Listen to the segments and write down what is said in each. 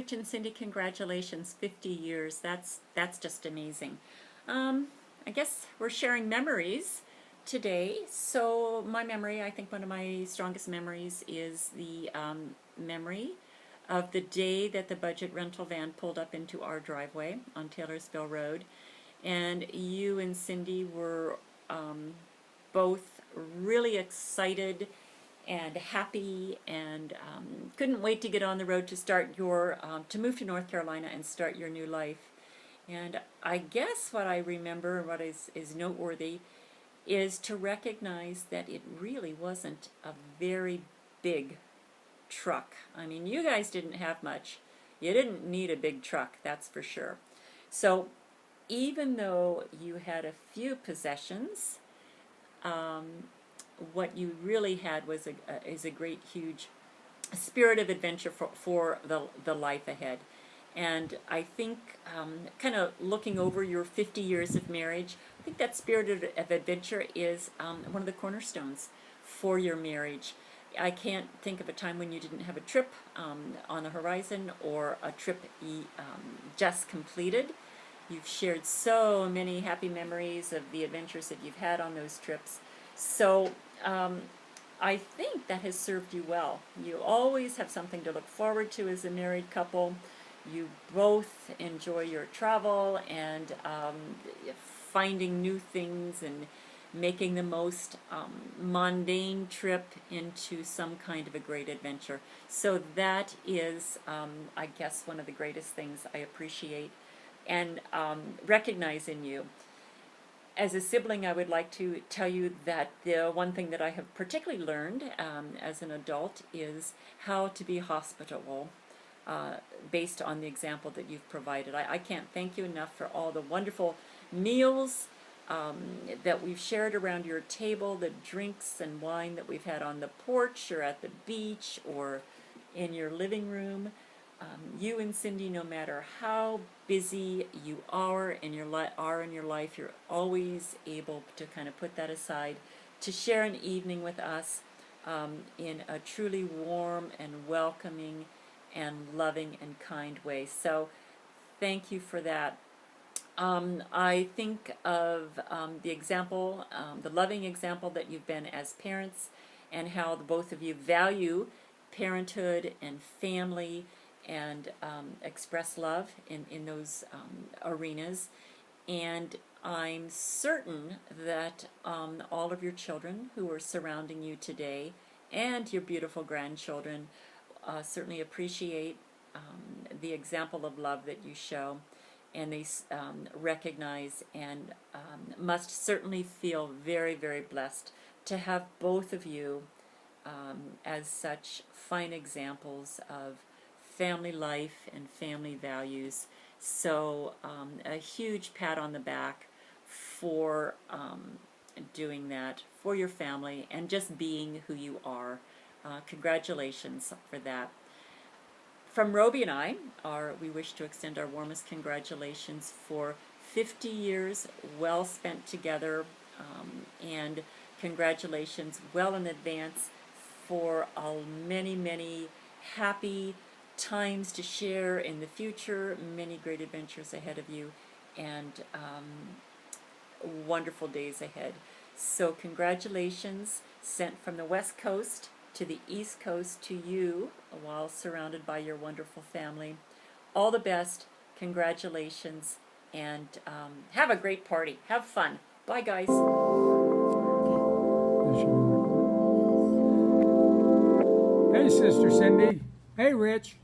Rich and Cindy, congratulations, 50 years. That's just amazing. I guess we're sharing memories today. So my memory, I think one of my strongest memories is the memory of the day that the budget rental van pulled up into our driveway on Taylorsville Road. And you and Cindy were both really excited and happy, and couldn't wait to get on the road to start to move to North Carolina and start your new life. And I guess what I remember and what is noteworthy is to recognize that it really wasn't a very big truck. I mean, you guys didn't have much. You didn't need a big truck, that's for sure. So even though you had a few possessions, what you really had was a great, huge spirit of adventure for the life ahead. And I think, kind of looking over your 50 years of marriage, I think that spirit of adventure is one of the cornerstones for your marriage. I can't think of a time when you didn't have a trip on the horizon, or a trip just completed. You've shared so many happy memories of the adventures that you've had on those trips. So I think that has served you well. You always have something to look forward to as a married couple. You both enjoy your travel and finding new things and making the most mundane trip into some kind of a great adventure. So that is, I guess, one of the greatest things I appreciate and recognize in you. As a sibling, I would like to tell you that the one thing that I have particularly learned as an adult is how to be hospitable based on the example that you've provided. I can't thank you enough for all the wonderful meals that we've shared around your table, the drinks and wine that we've had on the porch or at the beach or in your living room. You and Cindy, no matter how busy you are in your life, you're always able to kind of put that aside to share an evening with us in a truly warm and welcoming and loving and kind way. So thank you for that. I think of the example, the loving example that you've been as parents, and how the both of you value parenthood and family and express love in those arenas. And I'm certain that all of your children who are surrounding you today and your beautiful grandchildren certainly appreciate the example of love that you show, and they recognize and must certainly feel very, very blessed to have both of you as such fine examples of family life and family values. So a huge pat on the back for doing that for your family and just being who you are. Congratulations for that. From Roby and I, we wish to extend our warmest congratulations for 50 years well spent together, and congratulations well in advance for many, many happy times to share in the future, many great adventures ahead of you, and wonderful days ahead. So congratulations sent from the West Coast to the East Coast to you, while surrounded by your wonderful family. All the best, congratulations, and have a great party. Have fun. Bye, guys. Hey, Sister Cindy. Hey, Rich.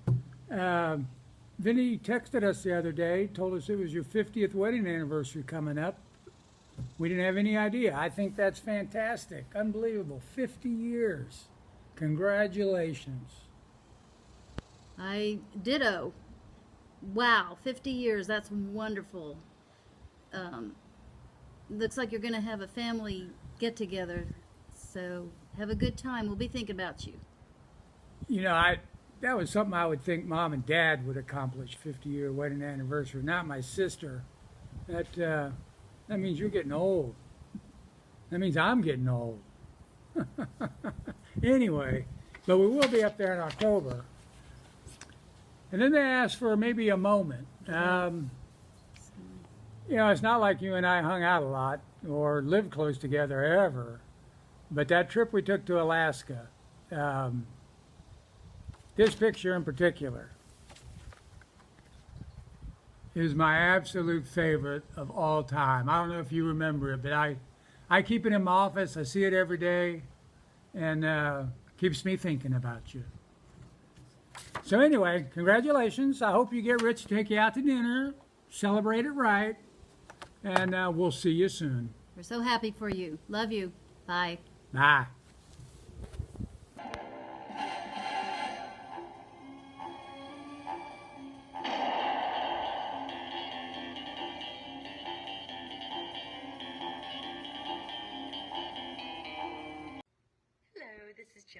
Vinny texted us the other day, told us it was your 50th wedding anniversary coming up. We didn't have any idea. I think that's fantastic. Unbelievable. 50 years. Congratulations. I ditto. Wow, 50 years. That's wonderful. Looks like you're going to have a family get-together. So have a good time. We'll be thinking about you. You know, that was something I would think Mom and Dad would accomplish, 50-year wedding anniversary, not my sister. That means you're getting old. That means I'm getting old. Anyway, but we will be up there in October. And then they asked for maybe a moment. You know, it's not like you and I hung out a lot or lived close together ever. But that trip we took to Alaska, this picture in particular, is my absolute favorite of all time. I don't know if you remember it, but I keep it in my office. I see it every day, and keeps me thinking about you. So anyway, congratulations. I hope you get Rich to take you out to dinner, celebrate it right, and we'll see you soon. We're so happy for you. Love you. Bye. Bye.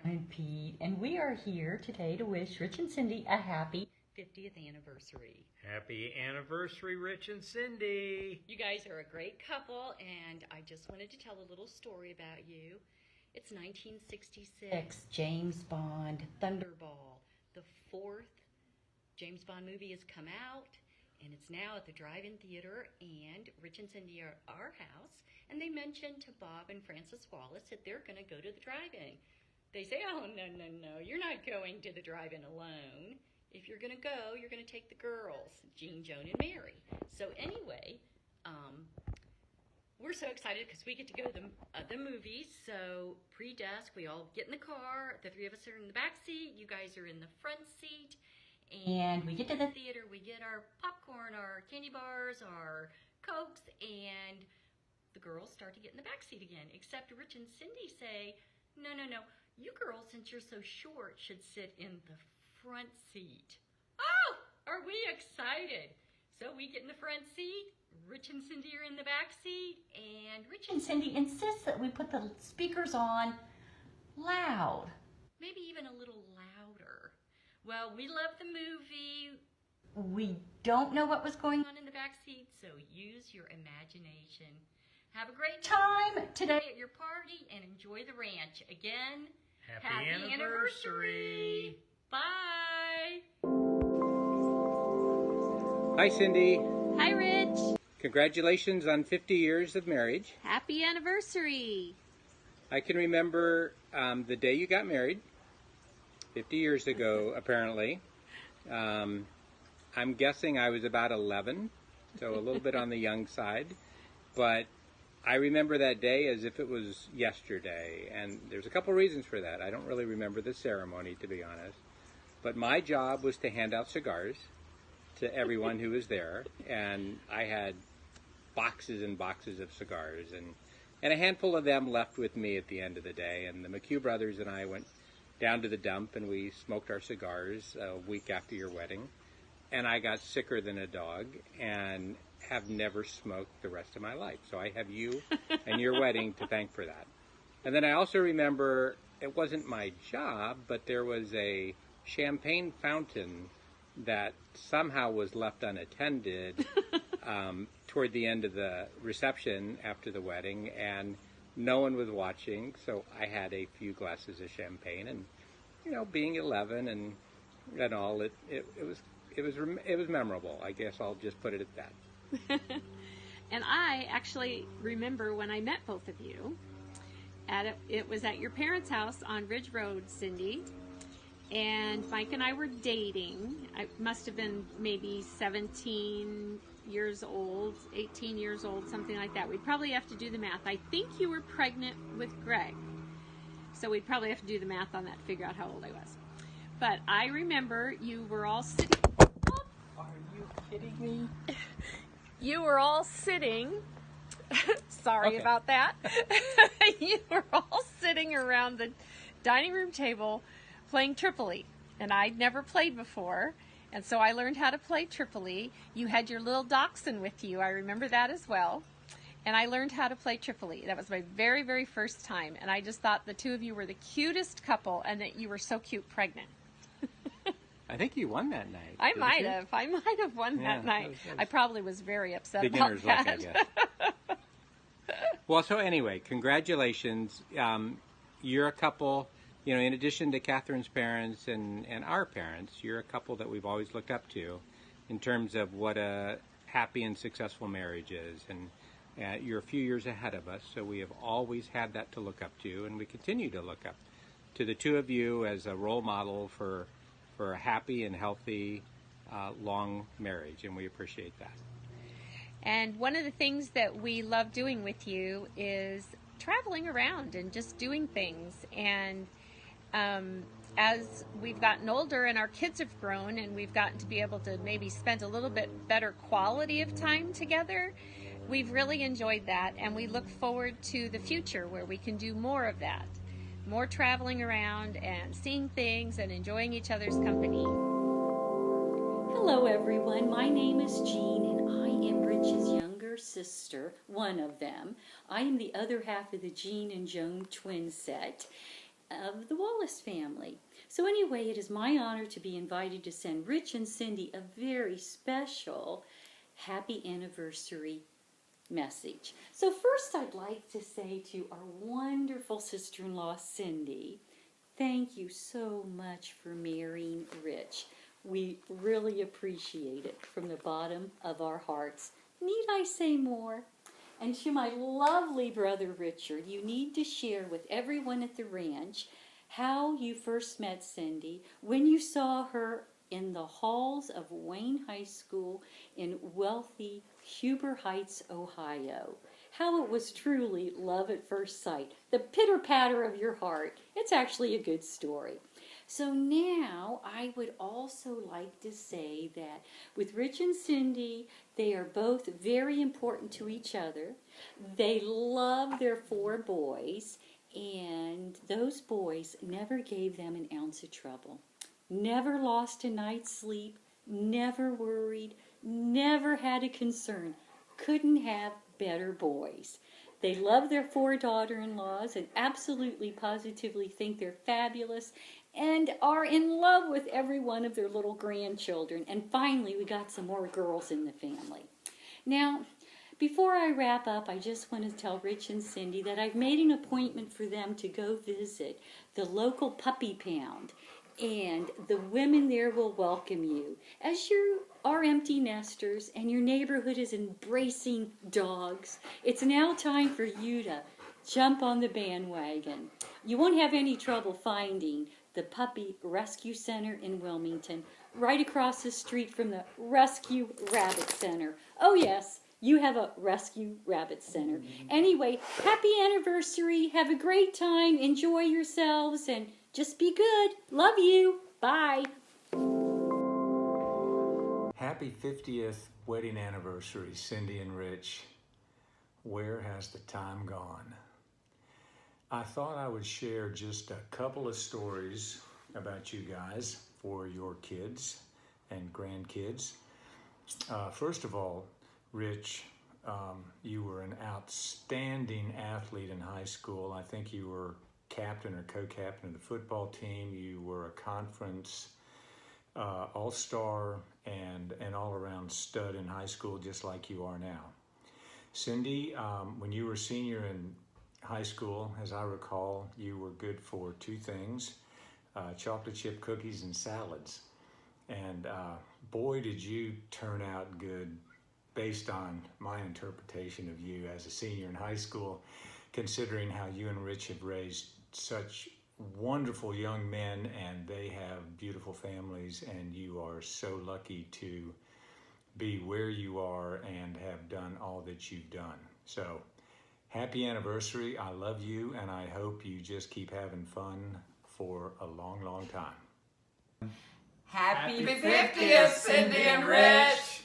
I'm Pete, and we are here today to wish Rich and Cindy a happy 50th anniversary. Happy anniversary, Rich and Cindy. You guys are a great couple, and I just wanted to tell a little story about you. It's 1966, James Bond, Thunderball. The 4th James Bond movie has come out, and it's now at the drive-in theater, and Rich and Cindy are at our house, and they mentioned to Bob and Francis Wallace that they're going to go to the drive-in. They say, oh, no, you're not going to the drive-in alone. If you're going to go, you're going to take the girls, Jean, Joan, and Mary. So anyway, we're so excited because we get to go to the movies. So pre-dusk, we all get in the car. The 3 of us are in the back seat. You guys are in the front seat. And we get to the theater. We get our popcorn, our candy bars, our Cokes, and the girls start to get in the back seat again. Except Rich and Cindy say, no. You girls, since you're so short, should sit in the front seat. Oh, are we excited? So we get in the front seat, Rich and Cindy are in the back seat, and Rich and Cindy insist that we put the speakers on loud. Maybe even a little louder. Well, we love the movie. We don't know what was going on in the back seat, so use your imagination. Have a great time today at your party and enjoy the ranch. Again, Happy anniversary. Bye. Hi, Cindy. Hi, Rich. Congratulations on 50 years of marriage. Happy anniversary. I can remember the day you got married, 50 years ago, apparently. I'm guessing I was about 11, so a little bit on the young side. But I remember that day as if it was yesterday, and there's a couple reasons for that. I don't really remember the ceremony, to be honest. But my job was to hand out cigars to everyone who was there, and I had boxes and boxes of cigars, and a handful of them left with me at the end of the day. And the McHugh brothers and I went down to the dump, and we smoked our cigars a week after your wedding, and I got sicker than a dog, and have never smoked the rest of my life. So I have you and your wedding to thank for that. And then I also remember, it wasn't my job, but there was a champagne fountain that somehow was left unattended toward the end of the reception after the wedding, and no one was watching, so I had a few glasses of champagne, and being 11 and all, it was memorable. I guess I'll just put it at that. And I actually remember when I met both of you. It was at your parents' house on Ridge Road, Cindy. And Mike and I were dating. I must have been maybe 17 years old, 18 years old, something like that. We'd probably have to do the math. I think you were pregnant with Greg. So we'd probably have to do the math on that to figure out how old I was. But I remember you were all sitting... Are you kidding me? You were all sitting, sorry Okay. about that. You were all sitting around the dining room table playing Tripoli. And I'd never played before. And so I learned how to play Tripoli. You had your little dachshund with you. I remember that as well. And I learned how to play Tripoli. That was my very, very first time. And I just thought the two of you were the cutest couple and that you were so cute pregnant. I think you won that night. I didn't might you? have. I might have won Yeah, that night. that was- I probably was very upset Beginner's about luck, that. I guess. Well, so anyway, congratulations. You're a couple you know, in addition to Catherine's parents and our parents, you're a couple that we've always looked up to in terms of what a happy and successful marriage is. And you're a few years ahead of us, so we have always had that to look up to, and we continue to look up to the two of you as a role model for a happy and healthy, long marriage, and we appreciate that. And one of the things that we love doing with you is traveling around and just doing things. And as we've gotten older and our kids have grown and we've gotten to be able to maybe spend a little bit better quality of time together, we've really enjoyed that, and we look forward to the future where we can do more of that. More traveling around and seeing things and enjoying each other's company. Hello everyone, my name is Jean and I am Rich's younger sister, one of them. I am the other half of the Jean and Joan twin set of the Wallace family. So anyway, it is my honor to be invited to send Rich and Cindy a very special happy anniversary message. So first I'd like to say to our wonderful sister-in-law Cindy, thank you so much for marrying Rich. We really appreciate it from the bottom of our hearts. Need I say more? And to my lovely brother Richard, you need to share with everyone at the ranch how you first met Cindy, when you saw her in the halls of Wayne High School in wealthy Huber Heights, Ohio. How it was truly love at first sight. The pitter-patter of your heart. It's actually a good story. So now I would also like to say that with Rich and Cindy, they are both very important to each other. They love their 4 boys, and those boys never gave them an ounce of trouble. Never lost a night's sleep, never worried, never had a concern. Couldn't have better boys. They love their 4 daughter-in-laws and absolutely positively think they're fabulous and are in love with every one of their little grandchildren. And finally, we got some more girls in the family. Now, before I wrap up, I just want to tell Rich and Cindy that I've made an appointment for them to go visit the local puppy pound. And the women there will welcome you. As you are empty nesters and your neighborhood is embracing dogs, it's now time for you to jump on the bandwagon. You won't have any trouble finding the Puppy Rescue Center in Wilmington, right across the street from the Rescue Rabbit Center. Oh yes, you have a Rescue Rabbit Center. Anyway, happy anniversary, have a great time, enjoy yourselves, and just be good. Love you. Bye. Happy 50th wedding anniversary, Cindy and Rich. Where has the time gone? I thought I would share just a couple of stories about you guys for your kids and grandkids. First of all, Rich, you were an outstanding athlete in high school. I think you were captain or co-captain of the football team. You were a conference all-star and an all-around stud in high school, just like you are now. Cindy, when you were a senior in high school, as I recall, you were good for 2 things, chocolate chip cookies and salads. And boy, did you turn out good based on my interpretation of you as a senior in high school, considering how you and Rich have raised such wonderful young men, and they have beautiful families, and you are so lucky to be where you are and have done all that you've done. So happy anniversary. I love you, and I hope you just keep having fun for a long, long time. Happy 50th, Cindy and Rich!